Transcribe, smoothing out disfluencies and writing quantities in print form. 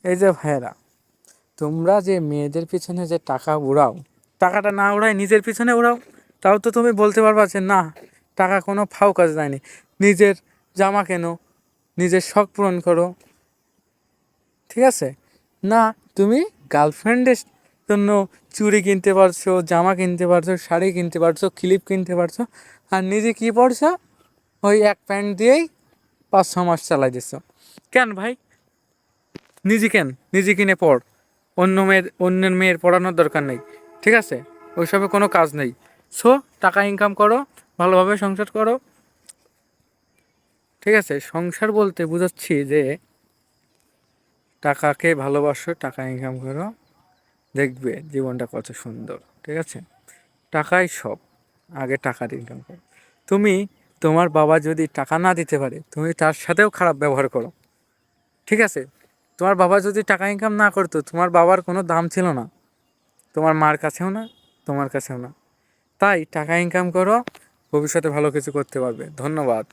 এই যে ভাইয়েরা, তোমরা যে মেয়েদের পিছনে যে টাকা উড়াও, টাকাটা না উড়াই নিজের পিছনে উড়াও, তাও তো তুমি বলতে পারবা যে না, টাকা কোনো ফাও কাজ দেয়নি। নিজের জামা কেনো, নিজের শখ পূরণ করো, ঠিক আছে? না, তুমি গার্লফ্রেন্ডের জন্য চুড়ি কিনতে পারছো, জামা কিনতে পারছো, শাড়ি কিনতে পারছো, ক্লিপ কিনতে পারছো, আর নিজে কি পড়ছো? ওই এক প্যান্ট দিয়েই 5-6 মাস চালাই দিচ্ছ। কেন ভাই? নিজে কিনে পড়, অন্যের মেয়ের পড়ানোর দরকার নেই, ঠিক আছে? ওইসবে কোনো কাজ নেই। সো টাকা ইনকাম করো, ভালোভাবে সংসার করো, ঠিক আছে? সংসার বলতে বুঝাচ্ছি যে টাকাকে ভালোবাসো, টাকা ইনকাম করো, দেখবে জীবনটা কত সুন্দর, ঠিক আছে? টাকাই সব, আগে টাকার ইনকাম করো। তুমি, তোমার বাবা যদি টাকা না দিতে পারে, তুমি তার সাথেও খারাপ ব্যবহার করো, ঠিক আছে? তোমার বাবা যদি টাকা ইনকাম না করতো, তোমার বাবার কোনো দাম ছিল না, তোমার মার কাছেও না, তোমার কাছেও না। তাই টাকা ইনকাম করো, ভবিষ্যতে ভালো কিছু করতে পারবে। ধন্যবাদ।